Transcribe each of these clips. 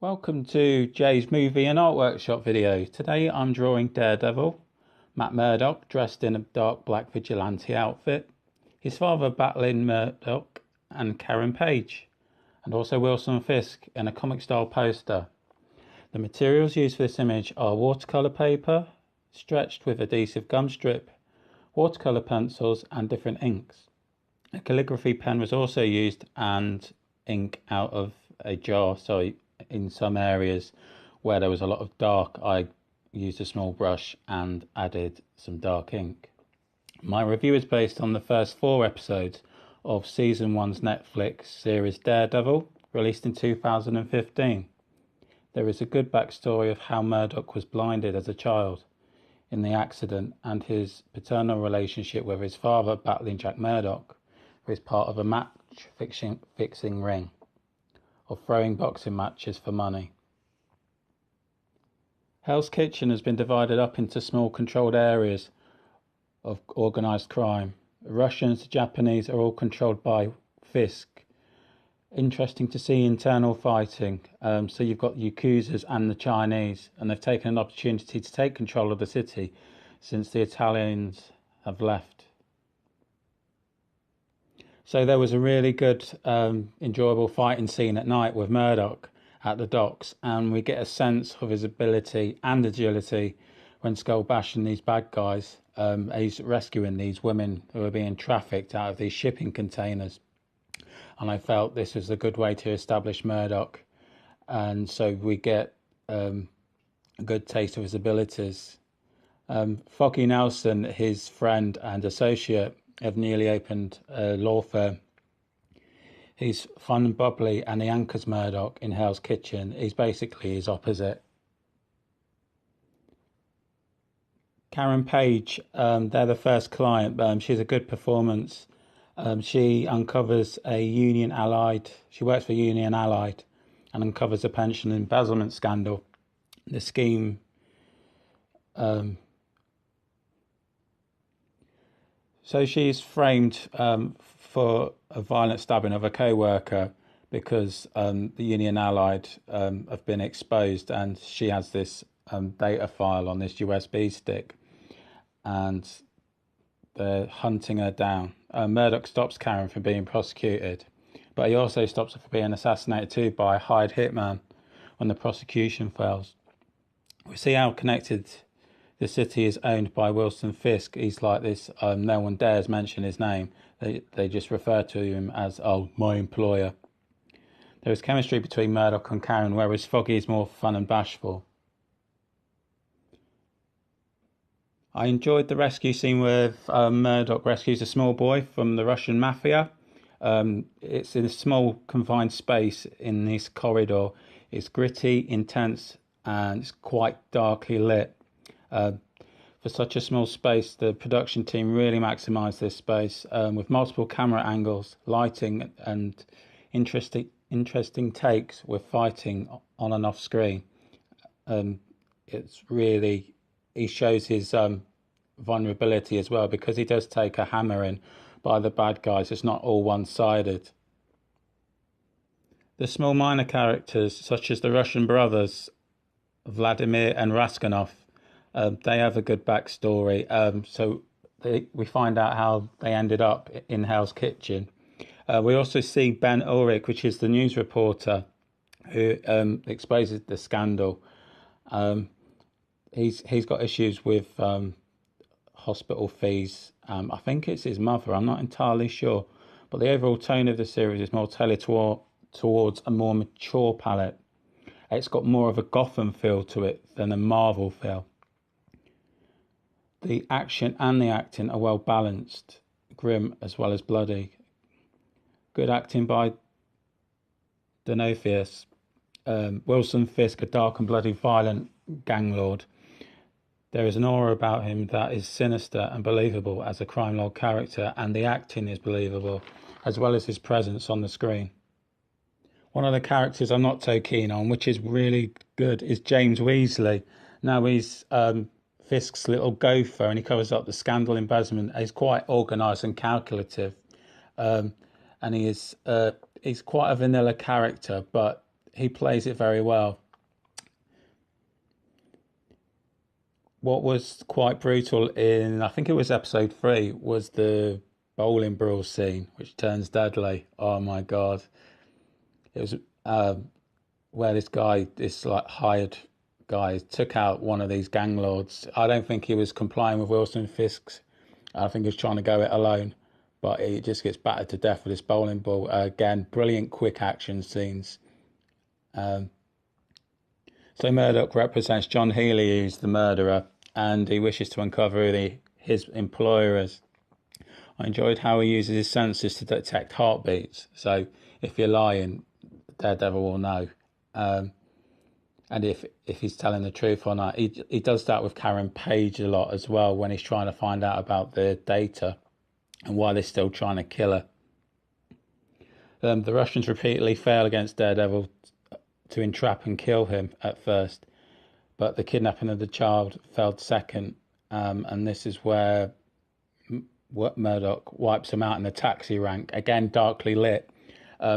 Welcome to Jay's movie and art workshop video. Today I'm drawing Daredevil, Matt Murdock dressed in a dark black vigilante outfit, his father battling Murdock and Karen Page, and also Wilson Fisk in a comic style poster. The materials used for this image are watercolour paper, stretched with adhesive gum strip, watercolour pencils and different inks. A calligraphy pen was also used and ink out of a jar, so in some areas where there was a lot of dark, I used a small brush and added some dark ink. My review is based on the first 4 episodes of Season 1's Netflix series Daredevil, released in 2015. There is a good backstory of how Murdock was blinded as a child in the accident and his paternal relationship with his father battling Jack Murdock, who is part of a match fixing ring of throwing boxing matches for money. Hell's Kitchen has been divided up into small controlled areas of organised crime. The Russians, the Japanese are all controlled by Fisk. Interesting to see internal fighting. So you've got the Yakuzas and the Chinese, and they've taken an opportunity to take control of the city since the Italians have left. So there was a really good, enjoyable fighting scene at night with Murdock at the docks, and we get a sense of his ability and agility when skull bashing these bad guys. He's rescuing these women who are being trafficked out of these shipping containers. And I felt this was a good way to establish Murdock. And so we get a good taste of his abilities. Foggy Nelson, his friend and associate, have newly opened a law firm. He's fun and bubbly, and he anchors Murdock in Hell's Kitchen. He's basically his opposite. Karen Page, they're the first client. She's a good performance. She uncovers she works for Union Allied and uncovers a pension embezzlement scandal. The scheme so she's framed for a violent stabbing of a co-worker because the Union Allied have been exposed, and she has this data file on this USB stick, and they're hunting her down. Murdock stops Karen from being prosecuted, but he also stops her from being assassinated too by a hired hitman when the prosecution fails. We see how connected the city is owned by Wilson Fisk. He's like this, no one dares mention his name. They just refer to him as, my employer. There is chemistry between Murdock and Karen, whereas Foggy is more fun and bashful. I enjoyed the rescue scene where Murdock rescues a small boy from the Russian mafia. It's in a small confined space in this corridor. It's gritty, intense, and it's quite darkly lit. For such a small space, the production team really maximised this space with multiple camera angles, lighting, and interesting takes with fighting on and off screen. He shows his vulnerability as well, because he does take a hammering by the bad guys. It's not all one-sided. The small minor characters, such as the Russian brothers, Vladimir and Raskanov, they have a good backstory. We find out how they ended up in Hell's Kitchen. We also see Ben Ulrich, which is the news reporter who exposes the scandal. He's got issues with hospital fees. I think it's his mother. I'm not entirely sure, but the overall tone of the series is more tailored towards a more mature palette. It's got more of a Gotham feel to it than a Marvel feel. The action and the acting are well balanced, grim as well as bloody. Good acting by Denofius. Wilson Fisk, a dark and bloody violent gang lord. There is an aura about him that is sinister and believable as a crime lord character, and the acting is believable, as well as his presence on the screen. One of the characters I'm not so keen on, which is really good, is James Weasley. Now he's Fisk's little gopher, and he covers up the scandal embezzlement. He's quite organised and calculative, and he's quite a vanilla character, but he plays it very well. What was quite brutal in, I think it was episode 3, was the bowling brawl scene, which turns deadly. Oh my God. It was where this like hired guy, took out one of these gang lords. I don't think he was complying with Wilson Fisk's. I think he was trying to go it alone, but he just gets battered to death with this bowling ball. Again, brilliant quick action scenes. So Murdoch represents John Healy, who's the murderer, and he wishes to uncover who his employer is. I enjoyed how he uses his senses to detect heartbeats. So if you're lying, Daredevil will know. And if he's telling the truth or not. He does that with Karen Page a lot as well, when he's trying to find out about the data and why they're still trying to kill her. The Russians repeatedly fail against Daredevil to entrap and kill him at first, but the kidnapping of the child failed second, and this is where Murdoch wipes him out in the taxi rank, again darkly lit.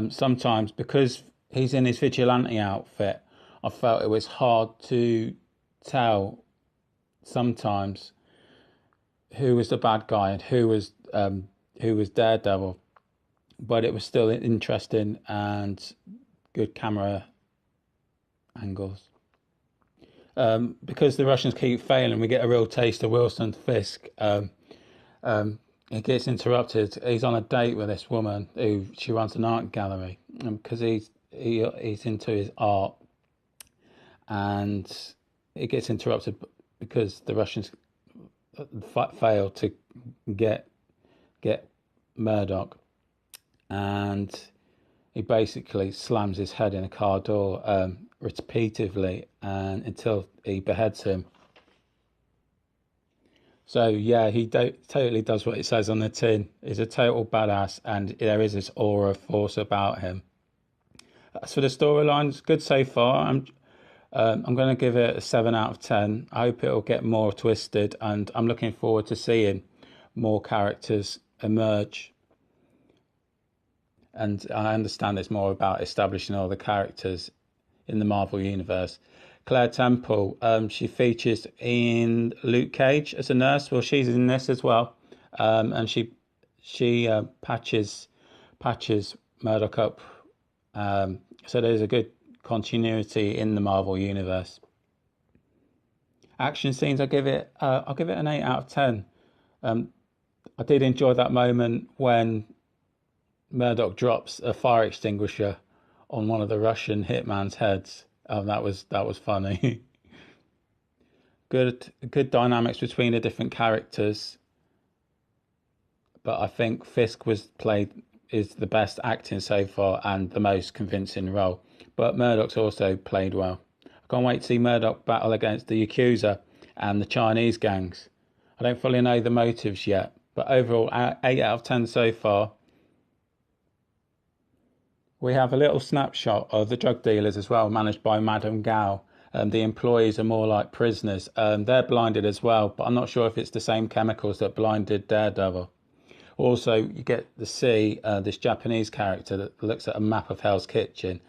Sometimes, because he's in his vigilante outfit, I felt it was hard to tell sometimes who was the bad guy and who was Daredevil, but it was still interesting and good camera angles. Because the Russians keep failing, we get a real taste of Wilson Fisk. It gets interrupted. He's on a date with this woman who she runs an art gallery, because he's into his art, and it gets interrupted because the Russians fail to get Murdoch, and he basically slams his head in a car door repeatedly, and until he beheads him. So yeah, he totally does what it says on the tin. He's a total badass, and there is this aura of force about him. As for the storyline, it's good so far. I'm going to give it a 7 out of 10. I hope it'll get more twisted, and I'm looking forward to seeing more characters emerge. And I understand it's more about establishing all the characters in the Marvel Universe. Claire Temple, she features in Luke Cage as a nurse. Well, she's in this as well, and she patches Murdoch up. So there's a good continuity in the Marvel Universe. Action scenes, I'll give it an 8 out of 10. I did enjoy that moment when Murdoch drops a fire extinguisher on one of the Russian hitman's heads. That was funny. Good dynamics between the different characters, but I think Fisk is the best acting so far and the most convincing role. But Murdoch's also played well. I can't wait to see Murdoch battle against the Yakuza and the Chinese gangs. I don't fully know the motives yet, but overall 8 out of 10 so far. We have a little snapshot of the drug dealers as well, managed by Madame Gao. The employees are more like prisoners. They're blinded as well, but I'm not sure if it's the same chemicals that blinded Daredevil. Also, you get to see this Japanese character that looks at a map of Hell's Kitchen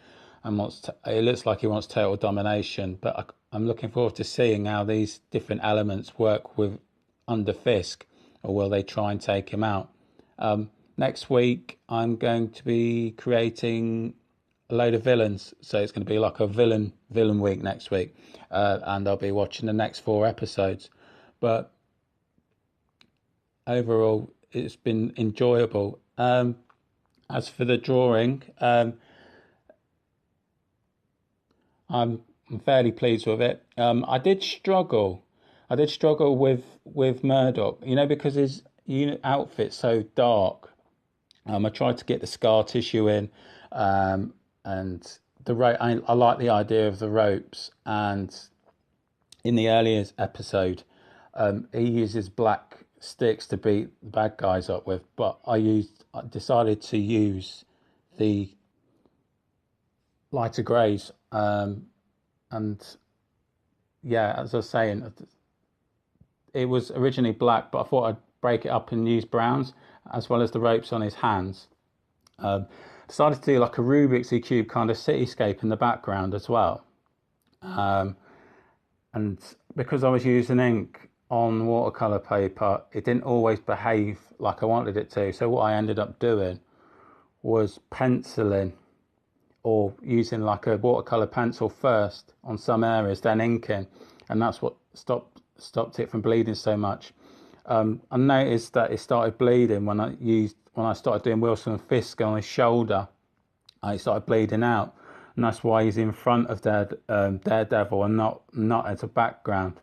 and it looks like he wants total domination, but I'm looking forward to seeing how these different elements work with under Fisk, or will they try and take him out? Next week, I'm going to be creating a load of villains. So it's going to be like a villain week next week. And I'll be watching the next 4 episodes. But overall, it's been enjoyable. As for the drawing, I'm fairly pleased with it. I did struggle with Murdoch, because his outfit's so dark. I tried to get the scar tissue in, and the rope. I like the idea of the ropes. And in the earlier episode, he uses black sticks to beat the bad guys up with, but I decided to use the lighter greys. And yeah, as I was saying, it was originally black, but I thought I'd break it up and use browns, as well as the ropes on his hands. Decided to do like a Rubik's Cube kind of cityscape in the background as well. And because I was using ink on watercolour paper, it didn't always behave like I wanted it to. So what I ended up doing was penciling, or using like a watercolour pencil first on some areas, then inking, and that's what stopped it from bleeding so much. I noticed that it started bleeding when I started doing Wilson and Fisk on his shoulder. It started bleeding out, and that's why he's in front of Daredevil and not as a background.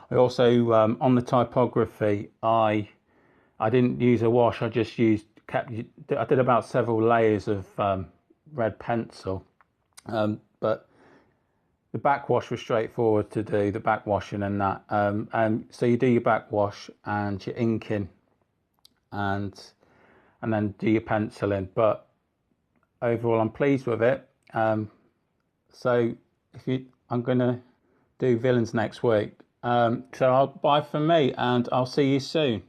I also on the typography, I didn't use a wash. I just I did about several layers of red pencil, but the backwash was straightforward to do, the backwashing and that. So you do your backwash and your inking, and then do your penciling. But overall, I'm pleased with it. So I'm gonna do villains next week. So bye from me, and I'll see you soon.